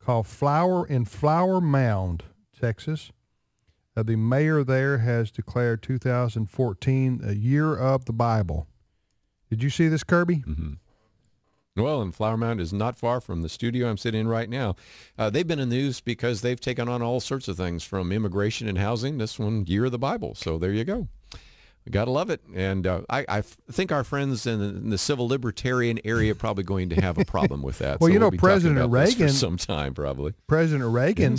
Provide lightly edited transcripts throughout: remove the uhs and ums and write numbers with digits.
called Flower Mound, Texas. The mayor there has declared 2014 a year of the Bible. Did you see this, Kerby? Mm-hmm. Well, and Flower Mound is not far from the studio I'm sitting in right now. They've been in the news because they've taken on all sorts of things, from immigration and housing. This one, Year of the Bible. So there you go. We got to love it. And I think our friends in the civil libertarian area are probably going to have a problem with that. Well, so you know, we'll be President talking about this Reagan, for some time probably. President Reagan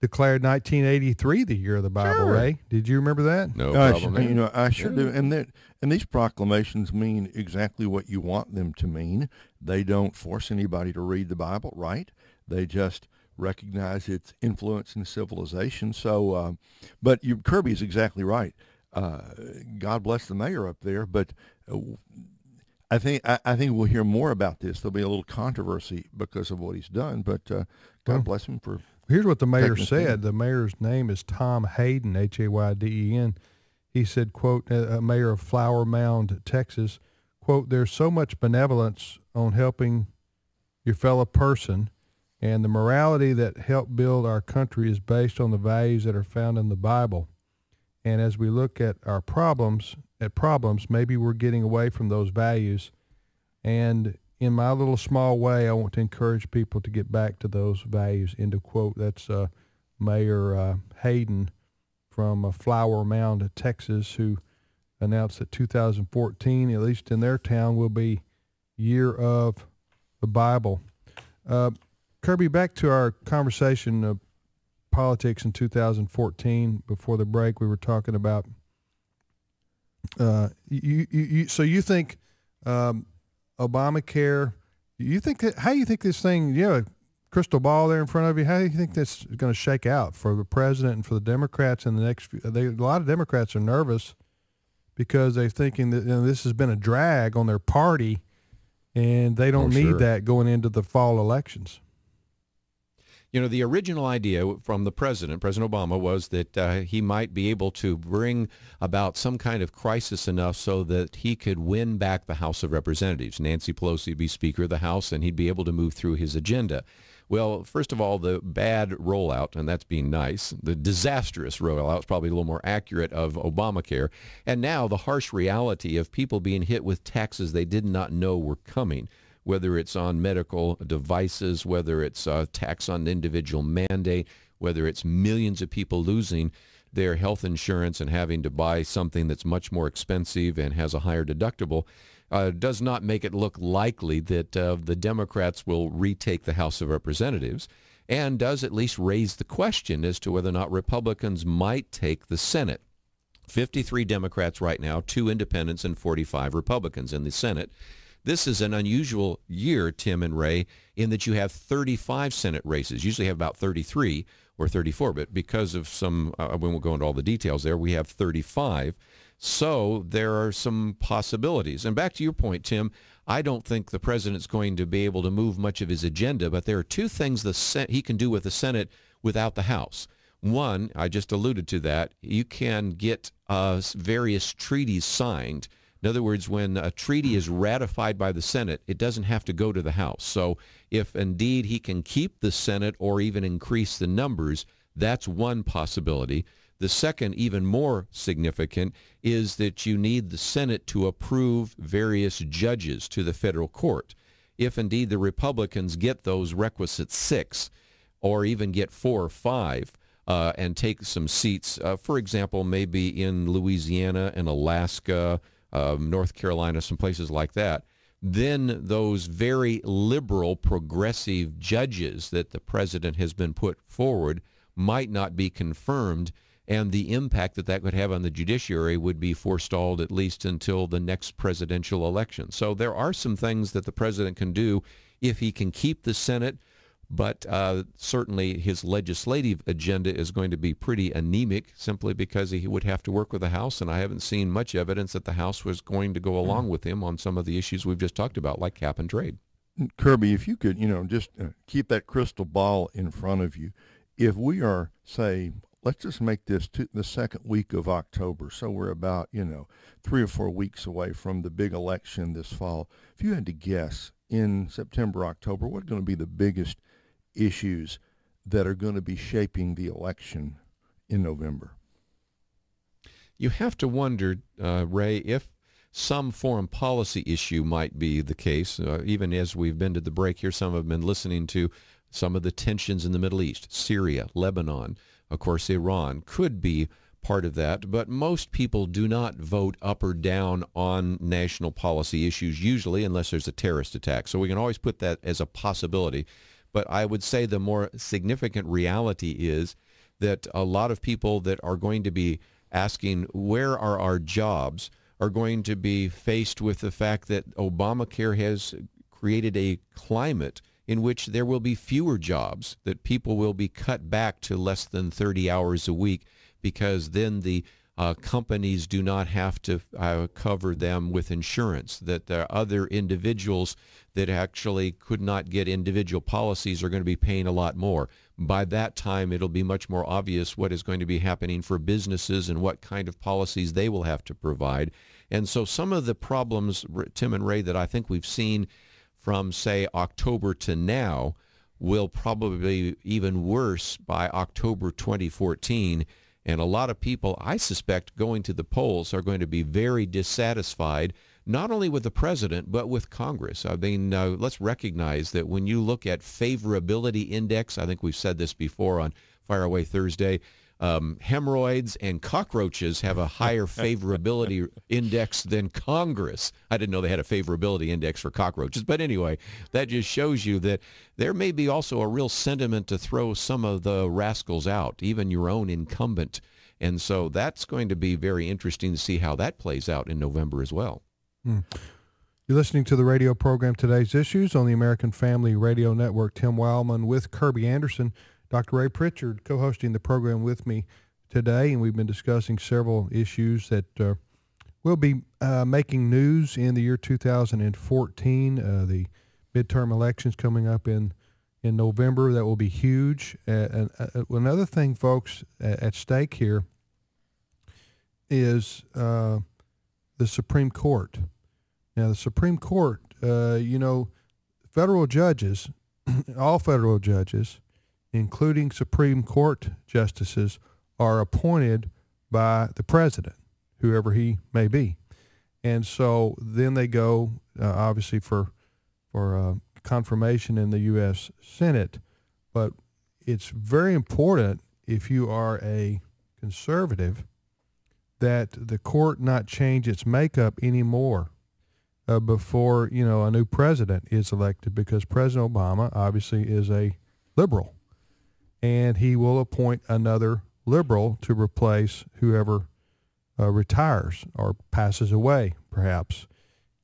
declared 1983 the year of the Bible, Sure. Ray. Did you remember that? No problem. You know, I sure do. And these proclamations mean exactly what you want them to mean. They don't force anybody to read the Bible, right? They just recognize its influence in civilization. So, but Kerby is exactly right. God bless the mayor up there, but I think we'll hear more about this. There'll be a little controversy because of what he's done, but God bless him for. Here's what the mayor said. The mayor's name is Tom Hayden, Hayden. He said, quote, mayor of Flower Mound, Texas, quote, "There's so much benevolence on helping your fellow person, and the morality that helped build our country is based on the values that are found in the Bible. And as we look at our problems, maybe we're getting away from those values. And in my little small way, I want to encourage people to get back to those values," end of quote. That's Mayor Hayden from Flower Mound, Texas, who announced that 2014, at least in their town, will be Year of the Bible. Kerby, back to our conversation of politics in 2014. Before the break, we were talking about so you think Obamacare? You think that? How do you think this thing? You have a crystal ball there in front of you. How do you think this is going to shake out for the president and for the Democrats in the next few? A lot of Democrats are nervous because they're thinking that this has been a drag on their party, and they don't need that going into the fall elections. You know, the original idea from the President Obama, was that he might be able to bring about some kind of crisis enough so that he could win back the House of Representatives. Nancy Pelosi would be Speaker of the House, and he'd be able to move through his agenda. Well, first of all, the bad rollout, and that's being nice, the disastrous rollout is probably a little more accurate, of Obamacare, and now the harsh reality of people being hit with taxes they did not know were coming, whether it's on medical devices, whether it's a tax on the individual mandate, whether it's millions of people losing their health insurance and having to buy something that's much more expensive and has a higher deductible, does not make it look likely that the Democrats will retake the House of Representatives, and does at least raise the question as to whether or not Republicans might take the Senate. 53 Democrats right now, 2 independents, and 45 Republicans in the Senate. This is an unusual year, Tim and Ray, in that you have 35 Senate races. Usually have about 33 or 34, but because of some, we won't go into all the details there, we have 35. So there are some possibilities. And back to your point, Tim, I don't think the president's going to be able to move much of his agenda, but there are 2 things he can do with the Senate without the House. One, I just alluded to that, you can get various treaties signed. In other words, when a treaty is ratified by the Senate, it doesn't have to go to the House. So if indeed he can keep the Senate or even increase the numbers, that's one possibility. The second, even more significant, is that you need the Senate to approve various judges to the federal court. If indeed the Republicans get those requisite 6, or even get 4 or 5, and take some seats, for example, maybe in Louisiana and Alaska, North Carolina, some places like that, then those very liberal, progressive judges that the president has been put forward might not be confirmed, and the impact that that could have on the judiciary would be forestalled at least until the next presidential election. So there are some things that the president can do if he can keep the Senate, but certainly his legislative agenda is going to be pretty anemic simply because he would have to work with the House, and I haven't seen much evidence that the House was going to go along with him on some of the issues we've just talked about, like cap and trade. Kerby, if you could, just keep that crystal ball in front of you. If we are, say, let's just make this the second week of October, so we're about, 3 or 4 weeks away from the big election this fall. If you had to guess in September, October, what's going to be the biggest issues that are going to be shaping the election in November. You have to wonder, Ray, if some foreign policy issue might be the case. Even as we've been to the break here, some have been listening to some of the tensions in the Middle East, Syria, Lebanon, of course, Iran could be part of that. But most people do not vote up or down on national policy issues usually unless there's a terrorist attack. So we can always put that as a possibility. But I would say the more significant reality is that a lot of people that are going to be asking, where are our jobs, are going to be faced with the fact that Obamacare has created a climate in which there will be fewer jobs, that people will be cut back to less than 30 hours a week, because then the companies do not have to cover them with insurance, that there are other individuals that actually could not get individual policies are going to be paying a lot more. By that time, it'll be much more obvious what is going to be happening for businesses and what kind of policies they will have to provide. And so some of the problems, Tim and Ray, that I think we've seen from, say, October to now will probably be even worse by October 2014. And a lot of people, I suspect, going to the polls are going to be very dissatisfied, not only with the president, but with Congress. I mean, let's recognize that when you look at favorability index, I think we've said this before on Fire Away Thursday, hemorrhoids and cockroaches have a higher favorability index than Congress. I didn't know they had a favorability index for cockroaches. But anyway, that just shows you that there may be also a real sentiment to throw some of the rascals out, even your own incumbent. And so that's going to be very interesting to see how that plays out in November as well. You're listening to the radio program Today's Issues on the American Family Radio Network. Tim Wildman with Kerby Anderson. Dr. Ray Pritchard co-hosting the program with me today, and we've been discussing several issues that will be making news in the year 2014. The midterm elections coming up in November, that will be huge. Another thing, folks, at stake here is the Supreme Court. Now, the Supreme Court, federal judges, all federal judges, including Supreme Court justices, are appointed by the president, whoever he may be. And so then they go, obviously, for confirmation in the U.S. Senate. But it's very important, if you are a conservative, that the court not change its makeup anymore before, a new president is elected, because President Obama obviously is a liberal. And he will appoint another liberal to replace whoever retires or passes away, perhaps.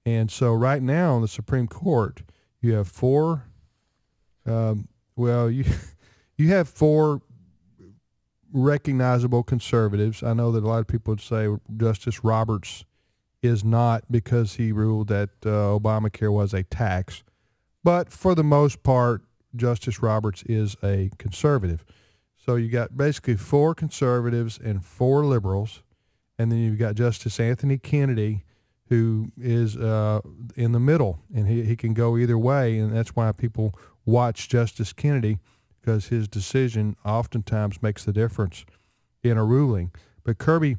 And so right now on the Supreme Court, you have four, you have four recognizable conservatives. I know that a lot of people would say Justice Roberts is not, because he ruled that Obamacare was a tax. But for the most part, Justice Roberts is a conservative. So you got basically four conservatives and four liberals, and then you've got Justice Anthony Kennedy, who is in the middle, and he can go either way, and that's why people watch Justice Kennedy, because his decision oftentimes makes the difference in a ruling. But Kerby,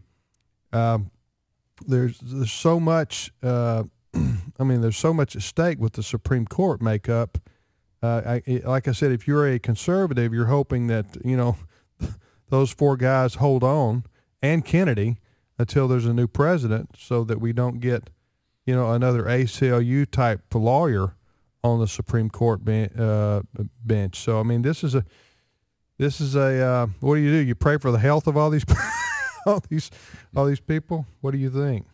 there's so much. There's so much at stake with the Supreme Court makeup. Like I said, if you're a conservative, you're hoping that, those four guys hold on, and Kennedy, until there's a new president, so that we don't get, another ACLU type lawyer on the Supreme Court bench. So, I mean, this is a what do? You pray for the health of all these all these people? What do you think?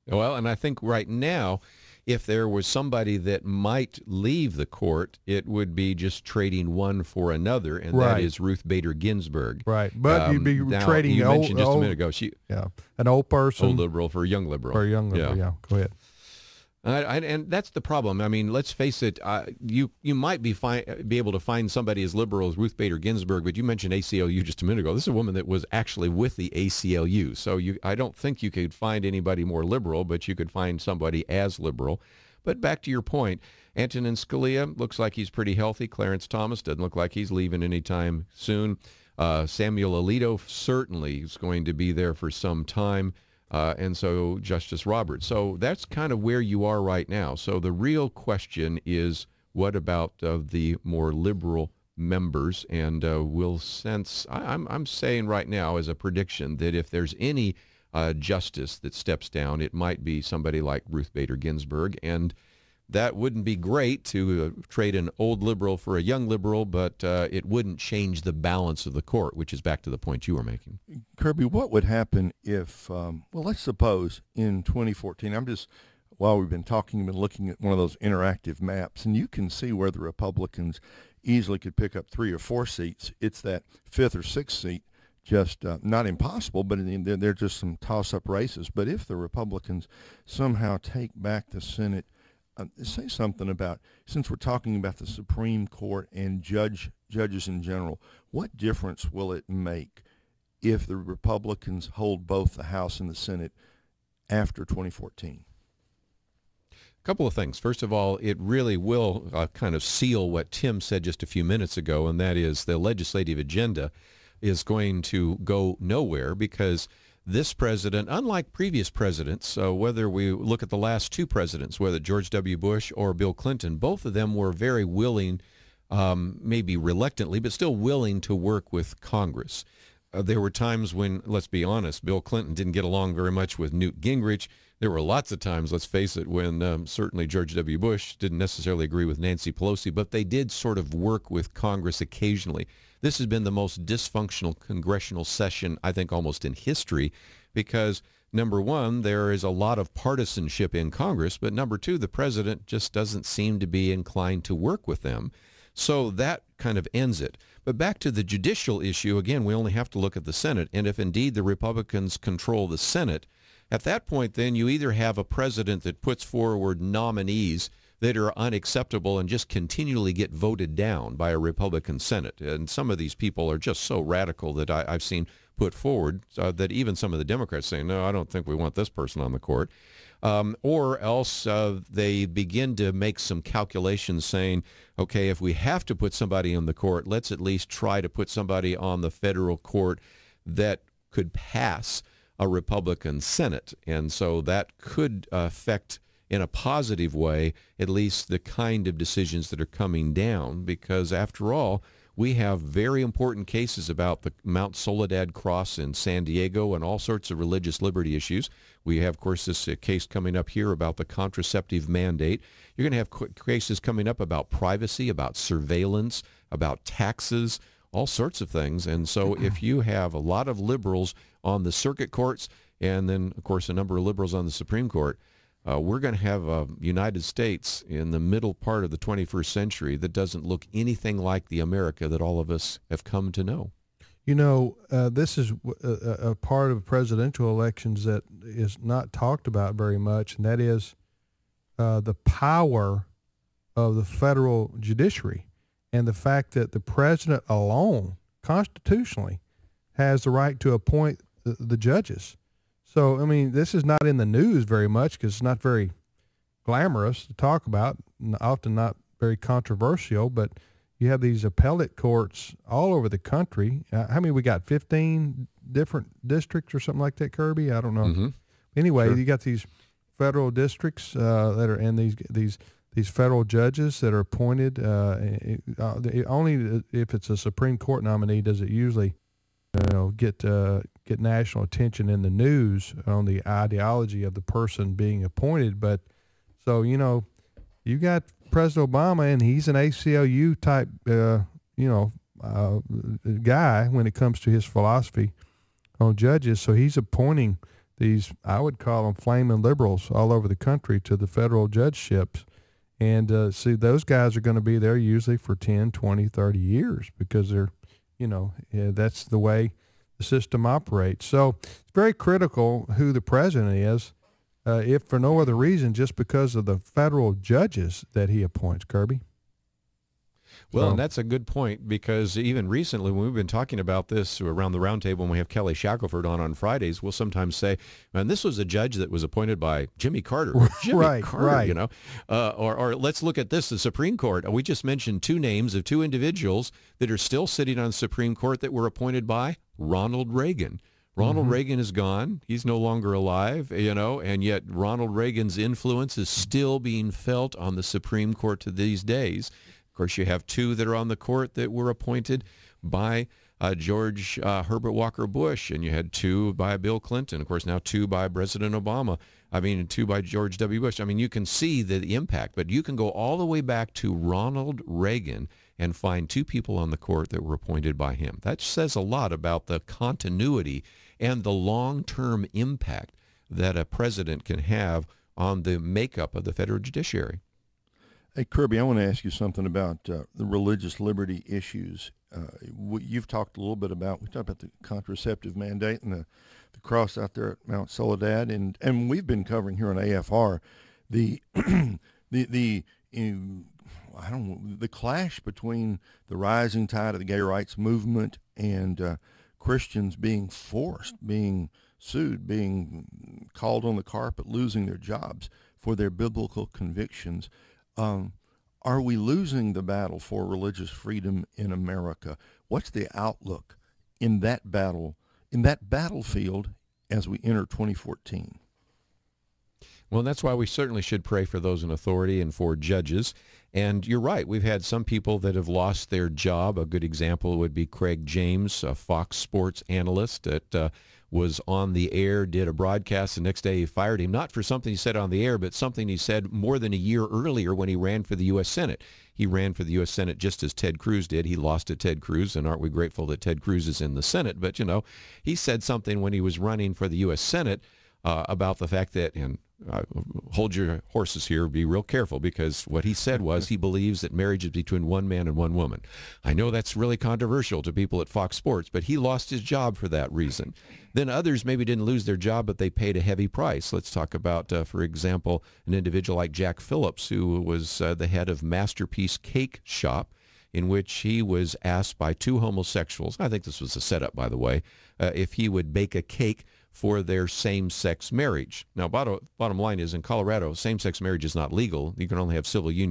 Well, and I think right now, if there was somebody that might leave the court, it would be just trading one for another, and that is Ruth Bader Ginsburg. Right, but you'd be trading. You mentioned just a minute ago, an old person, old liberal for a young liberal. For a young liberal, yeah. Go ahead. And that's the problem. I mean, let's face it. You might be able to find somebody as liberal as Ruth Bader Ginsburg, but you mentioned ACLU just a minute ago. This is a woman that was actually with the ACLU. So I don't think you could find anybody more liberal, but you could find somebody as liberal. But back to your point, Antonin Scalia looks like he's pretty healthy. Clarence Thomas doesn't look like he's leaving anytime soon. Samuel Alito certainly is going to be there for some time. And so Justice Roberts. So that's kind of where you are right now. So the real question is, what about the more liberal members? And we'll sense, I'm saying right now as a prediction that if there's any justice that steps down, it might be somebody like Ruth Bader Ginsburg. And that wouldn't be great to trade an old liberal for a young liberal, but it wouldn't change the balance of the court, which is back to the point you were making. Kerby, what would happen if, well, let's suppose in 2014, while we've been talking, been looking at one of those interactive maps, and you can see where the Republicans easily could pick up 3 or 4 seats. It's that 5th or 6th seat, just not impossible, but they're just some toss-up races. But if the Republicans somehow take back the Senate, say something about, since we're talking about the Supreme Court and judges in general, what difference will it make if the Republicans hold both the House and the Senate after 2014? A couple of things. First of all, it really will kind of seal what Tim said just a few minutes ago, and that is the legislative agenda is going to go nowhere because this president, unlike previous presidents, whether we look at the last 2 presidents, whether George W. Bush or Bill Clinton, both of them were very willing, maybe reluctantly, but still willing to work with Congress. There were times when, let's be honest, Bill Clinton didn't get along very much with Newt Gingrich. There were lots of times, let's face it, when certainly George W. Bush didn't necessarily agree with Nancy Pelosi, but they did sort of work with Congress occasionally. This has been the most dysfunctional congressional session, I think, almost in history, because, number one, there is a lot of partisanship in Congress, but number 2, the president just doesn't seem to be inclined to work with them. So that kind of ends it. But back to the judicial issue, again, we only have to look at the Senate, and if indeed the Republicans control the Senate, at that point, then you either have a president that puts forward nominees that are unacceptable and just continually get voted down by a Republican Senate. And some of these people are just so radical that I've seen put forward that even some of the Democrats say, no, I don't think we want this person on the court. Or else they begin to make some calculations saying, okay, if we have to put somebody on the court, let's at least try to put somebody on the federal court that could pass a Republican Senate. And so that could affect in a positive way, at least the kind of decisions that are coming down, because after all, we have very important cases about the Mount Soledad Cross in San Diego and all sorts of religious liberty issues. We have, of course, this case coming up here about the contraceptive mandate. You're going to have cases coming up about privacy, about surveillance, about taxes, all sorts of things. And so if you have a lot of liberals on the circuit courts and then, of course, a number of liberals on the Supreme Court, we're going to have a United States in the middle part of the 21st century that doesn't look anything like the America that all of us have come to know. You know, this is a part of presidential elections that is not talked about very much, and that is the power of the federal judiciary and the fact that the president alone, constitutionally, has the right to appoint the judges. So, I mean, this is not in the news very much because it's not very glamorous to talk about, often not very controversial, but you have these appellate courts all over the country. How many we got? 15 different districts or something like that, Kerby? I don't know. Mm-hmm. Anyway, sure. You got these federal districts that are, and these federal judges that are appointed. Only if it's a Supreme Court nominee does it usually, get national attention in the news on the ideology of the person being appointed. But so, you got President Obama, and he's an ACLU type, guy when it comes to his philosophy on judges. So he's appointing these, I would call them flaming liberals all over the country to the federal judgeships. And see, those guys are going to be there usually for 10, 20, 30 years because they're, that's the way the system operates. So it's very critical who the president is, if for no other reason, just because of the federal judges that he appoints, Kerby. Well, and that's a good point, because even recently when we've been talking about this around the roundtable, when we have Kelly Shackelford on Fridays, we'll sometimes say, man, this was a judge that was appointed by Jimmy Carter. Jimmy Carter, you know. Or let's look at this, the Supreme Court. We just mentioned two names of two individuals that are still sitting on the Supreme Court that were appointed by Ronald Reagan. Ronald Reagan is gone. He's no longer alive, you know, and yet Ronald Reagan's influence is still being felt on the Supreme Court to these days. Of course, you have two that are on the court that were appointed by George Herbert Walker Bush, and you had two by Bill Clinton. Of course, now two by President Obama. I mean, two by George W. Bush. I mean, you can see the impact, but you can go all the way back to Ronald Reagan and find two people on the court that were appointed by him. That says a lot about the continuity and the long-term impact that a president can have on the makeup of the federal judiciary. Hey, Kerby, I want to ask you something about the religious liberty issues. You've talked a little bit about, we talked about the contraceptive mandate and the cross out there at Mount Soledad, and we've been covering here on AFR the the clash between the rising tide of the gay rights movement and Christians being forced, being sued, being called on the carpet, losing their jobs for their biblical convictions. Are we losing the battle for religious freedom in America? What's the outlook in that battle, in that battlefield as we enter 2014? Well, that's why we certainly should pray for those in authority and for judges. And you're right. We've had some people that have lost their job. A good example would be Craig James, a Fox Sports analyst that was on the air, did a broadcast. The next day he fired him, not for something he said on the air, but something he said more than a year earlier when he ran for the U.S. Senate. He ran for the U.S. Senate just as Ted Cruz did. He lost to Ted Cruz, and aren't we grateful that Ted Cruz is in the Senate? But, you know, he said something when he was running for the U.S. Senate about the fact that, and hold your horses here, be real careful, because what he said was he believes that marriage is between one man and one woman. I know that's really controversial to people at Fox Sports, but he lost his job for that reason. Then others maybe didn't lose their job, but they paid a heavy price. Let's talk about, for example, an individual like Jack Phillips, who was the head of Masterpiece Cake Shop, in which he was asked by two homosexuals, I think this was a setup, by the way, if he would bake a cake for their same-sex marriage. Now, bottom line is, in Colorado, same-sex marriage is not legal. You can only have civil unions.